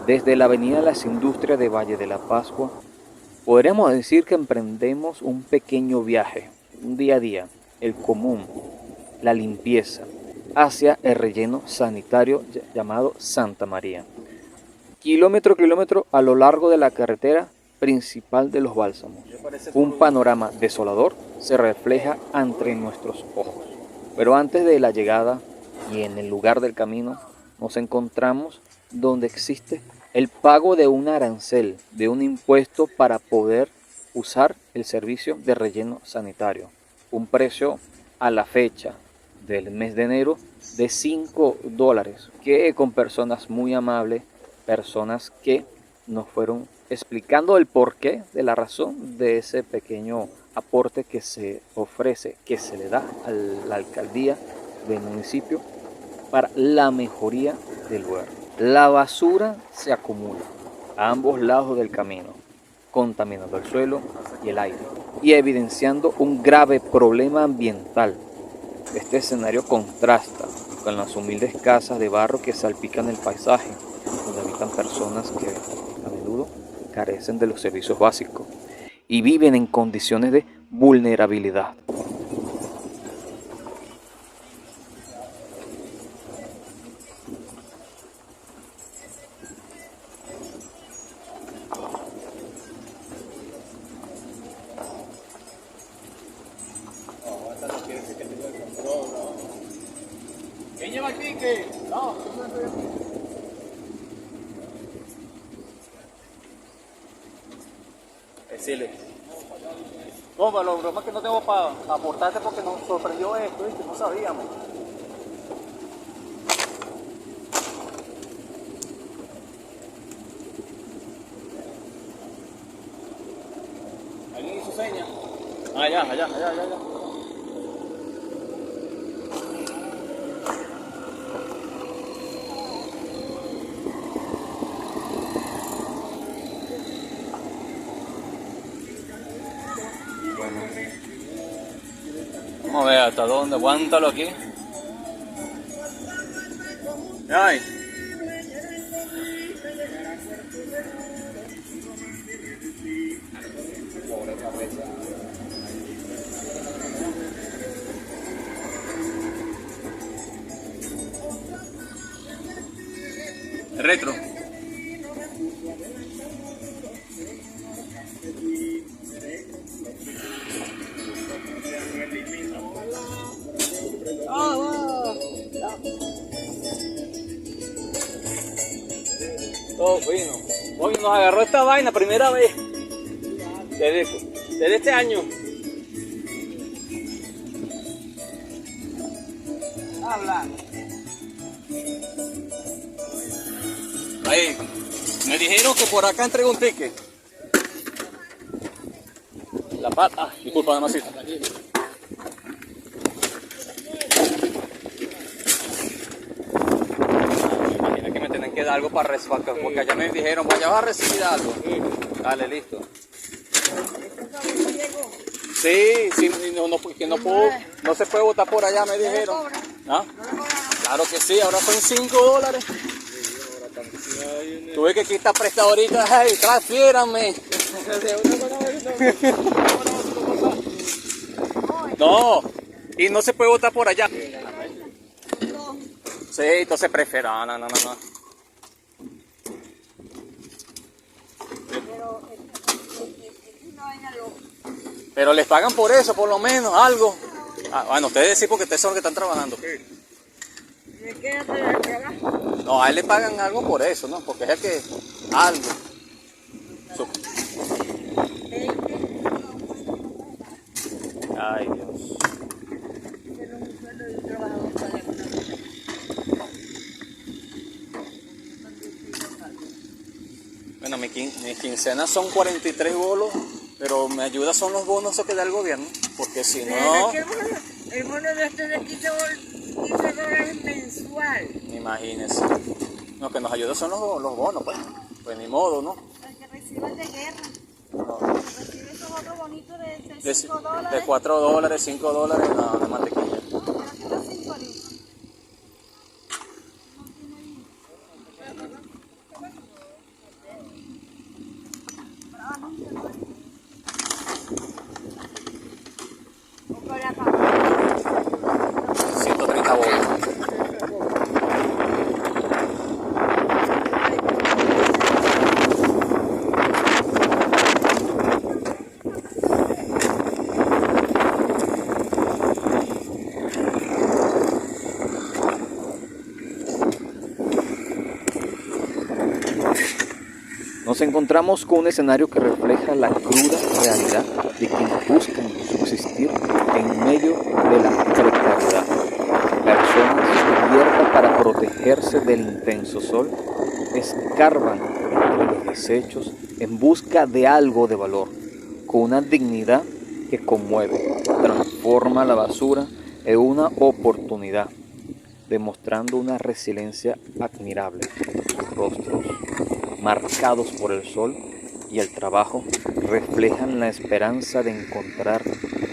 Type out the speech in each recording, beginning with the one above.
Desde la Avenida de las Industrias de Valle de la Pascua, podríamos decir que emprendemos un pequeño viaje, un día a día, el común, la limpieza, hacia el relleno sanitario llamado Santa María. Kilómetro a kilómetro a lo largo de la carretera principal de los Bálsamos. Un panorama desolador se refleja ante nuestros ojos. Pero antes de la llegada y en el lugar del camino, nos encontramos donde existe el pago de un arancel, de un impuesto para poder usar el servicio de relleno sanitario. Un precio a la fecha del mes de enero de $5, que con personas muy amables, personas que nos fueron explicando el porqué de la razón de ese pequeño aporte que se ofrece, que se le da a la alcaldía del municipio para la mejoría del lugar. La basura se acumula a ambos lados del camino, contaminando el suelo y el aire y evidenciando un grave problema ambiental. Este escenario contrasta con las humildes casas de barro que salpican el paisaje, donde habitan personas que a menudo carecen de los servicios básicos y viven en condiciones de vulnerabilidad. ¿Quién lleva el ticket? No, decirle. No, pero lo broma es que no tengo para aportarte porque nos sorprendió esto, ¿viste? No sabíamos. ¿Alguien hizo señas? Allá. Vamos a ver hasta dónde, aguántalo aquí. Ay. Retro. Todo fino. Hoy nos agarró esta vaina primera vez. Desde este año. Habla. Ahí. Me dijeron que por acá entrego un ticket. La pata. Disculpa, demasiado. Que dar algo para respaldar, porque allá me dijeron, vaya vas a recibir algo. Dale, listo. Sí, que no se puede botar por allá, me dijeron. ¿Ah? Claro que sí, ahora son $5. Tuve que quitar prestado ahorita, hey, transfiérame. No, y no se puede botar por allá. Sí, entonces prefiero, no. Pero les pagan por eso, por lo menos, algo. Ah, bueno, ustedes sí, porque ustedes son los que están trabajando. No, a él le pagan algo por eso, ¿no? Porque es el que... algo. Ay, Dios. Bueno, mis quincenas son 43 bolos. Pero me ayuda son los bonos que da el gobierno, porque si no... El bono de este de $15 mensual. Imagínense. Lo que nos ayuda son los bonos, pues. Pues ni modo, ¿no? El que recibe el de guerra. No. El que recibe esos otros bonitos de $5. De $4, $5, no, de mantequilla. No, pero que los 5 ahorita. Nos encontramos con un escenario que refleja la cruda realidad de quienes buscan subsistir en medio de la precariedad. Personas cubiertas para protegerse del intenso sol escarban entre los desechos en busca de algo de valor, con una dignidad que conmueve, transforma la basura en una oportunidad, demostrando una resiliencia admirable. Sus rostros, marcados por el sol y el trabajo, reflejan la esperanza de encontrar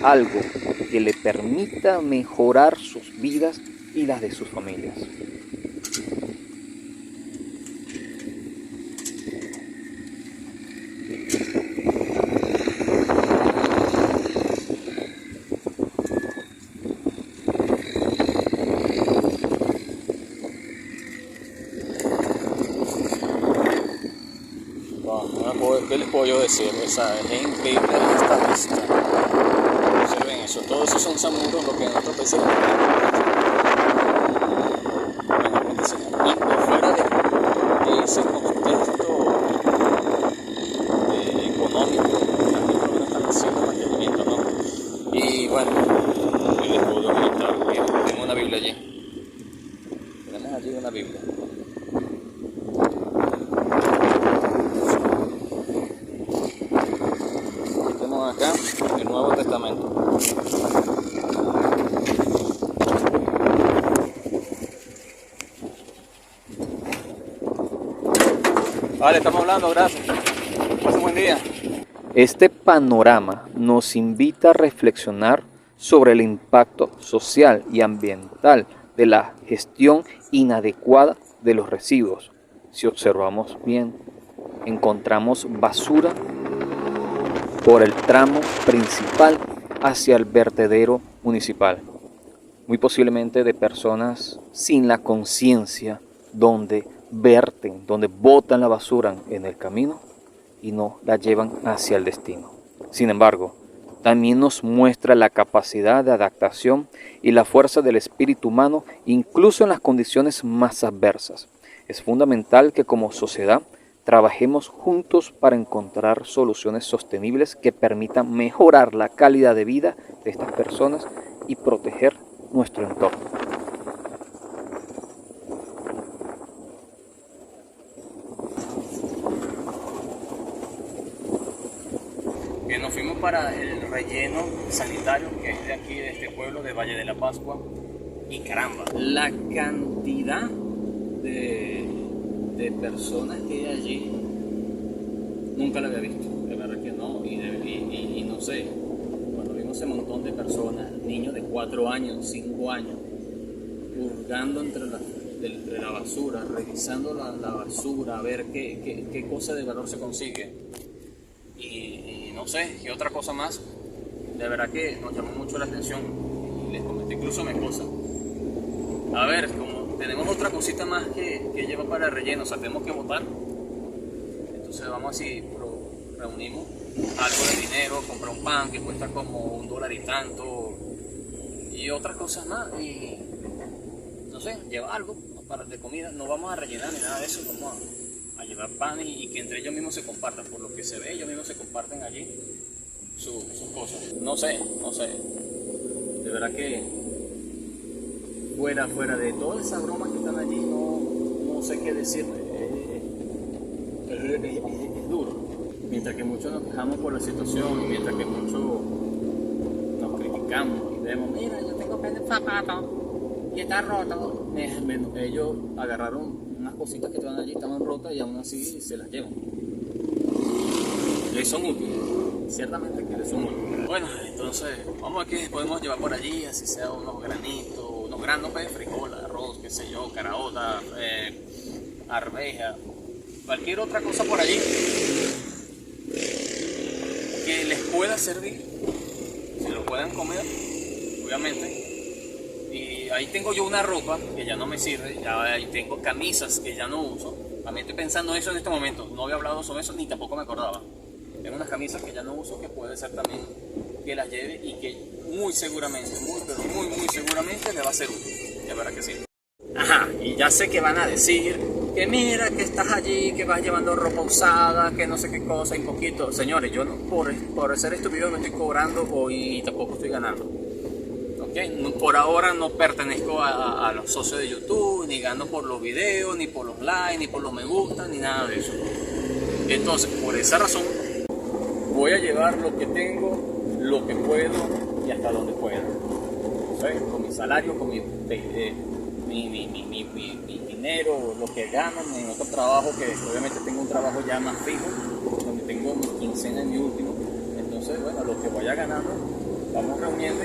algo que le permita mejorar sus vidas y las de sus familias. ¿Qué les puedo yo decir? Es increíble esta vista. Observen eso, todo eso son samuros, lo que en otros países y por fuera de ese contexto económico, también lo están haciendo mantenimiento, ¿no? Y bueno, ¿qué les puedo comentar? Tengo una Biblia allí. Tenemos allí una Biblia. Acá el Nuevo Testamento. Vale, estamos hablando, gracias. Pase un buen día. Este panorama nos invita a reflexionar sobre el impacto social y ambiental de la gestión inadecuada de los residuos. Si observamos bien, encontramos basura por el tramo principal hacia el vertedero municipal, muy posiblemente de personas sin la conciencia, donde verten, donde botan la basura en el camino y no la llevan hacia el destino. Sin embargo, también nos muestra la capacidad de adaptación y la fuerza del espíritu humano, incluso en las condiciones más adversas. Es fundamental que como sociedad trabajemos juntos para encontrar soluciones sostenibles que permitan mejorar la calidad de vida de estas personas y proteger nuestro entorno. Que nos fuimos para el relleno sanitario que es de aquí, de este pueblo de Valle de la Pascua, y caramba, la cantidad de personas que hay allí nunca la había visto, de verdad que no, y no sé, cuando vimos ese montón de personas, niños de 4 años, 5 años, hurgando entre la basura, revisando la basura, a ver qué cosa de valor se consigue, y no sé, qué otra cosa más, de verdad que nos llamó mucho la atención, y les comenté incluso a mi esposa, a ver, como tenemos otra cosita más que lleva para el relleno, o sea, tenemos que votar. Entonces vamos así, reunimos algo de dinero, comprar un pan que cuesta como $1 y tanto, y otras cosas más, y no sé, lleva algo para de comida, no vamos a rellenar ni nada de eso, vamos a llevar pan y que entre ellos mismos se compartan, por lo que se ve, ellos mismos se comparten allí sus cosas. No sé, de verdad que fuera de todas esas bromas que están allí, no sé qué decirle, es duro. Mientras que muchos nos quejamos por la situación, mientras que muchos nos criticamos y vemos, mira, yo tengo un zapato y está roto. Ellos agarraron unas cositas que estaban allí, estaban rotas y aún así se las llevan. Les son útiles, ciertamente que les son útiles. Bueno, entonces vamos a ver qué podemos llevar por allí, así sea unos granitos, unos granos de frijol, arroz, qué sé yo, caraota, arveja, cualquier otra cosa por allí que les pueda servir, si lo puedan comer, obviamente. Y ahí tengo yo una ropa que ya no me sirve, ya ahí tengo camisas que ya no uso. A mí estoy pensando eso en este momento, no había hablado sobre eso ni tampoco me acordaba. Tengo unas camisas que ya no uso que puede ser también que las lleve y que muy seguramente, muy seguramente le va a ser útil. Ya verá que sí. Ajá, y ya sé que van a decir que mira que estás allí, que vas llevando ropa usada, que no sé qué cosa y poquito. Señores, yo no, por hacer este video no estoy cobrando y tampoco estoy ganando. ¿Okay? No, por ahora no pertenezco a los socios de YouTube, ni gano por los videos, ni por los likes, ni por los me gusta, ni nada de eso. Entonces, por esa razón, voy a llevar lo que tengo, lo que puedo y hasta donde pueda. ¿Sabes? Con mi salario, con mi dinero, lo que ganan en otro trabajo, que obviamente tengo un trabajo ya más fijo, donde tengo mi quincena en mi último. Entonces, bueno, lo que vaya ganando, vamos reuniendo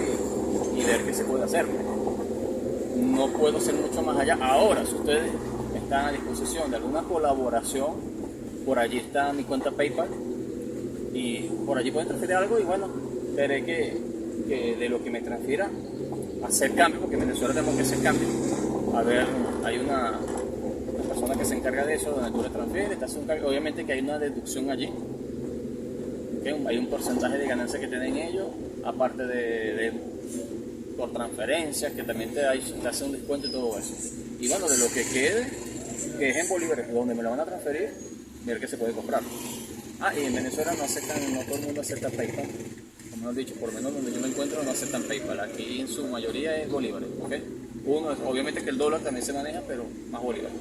y ver qué se puede hacer. No puedo hacer mucho más allá. Ahora, si ustedes están a disposición de alguna colaboración, por allí está mi cuenta PayPal y por allí pueden transferir algo y bueno, veré que de lo que me transfiera, hacer cambio, porque en Venezuela tenemos que hacer cambio. A ver, hay una persona que se encarga de eso, donde tú le transfieres, te hace un cambio. Obviamente que hay una deducción allí, ¿okay? Hay un porcentaje de ganancia que tienen ellos, aparte de por transferencias, que también te hace un descuento y todo eso. Y bueno, de lo que quede, que es en bolívares, donde me lo van a transferir, ver qué se puede comprar. Y en Venezuela no todo el mundo acepta PayPal. Como he dicho, por lo menos donde yo me encuentro no aceptan PayPal. Aquí en su mayoría es bolívares, ¿ok? Uno, obviamente que el dólar también se maneja, pero más bolívares.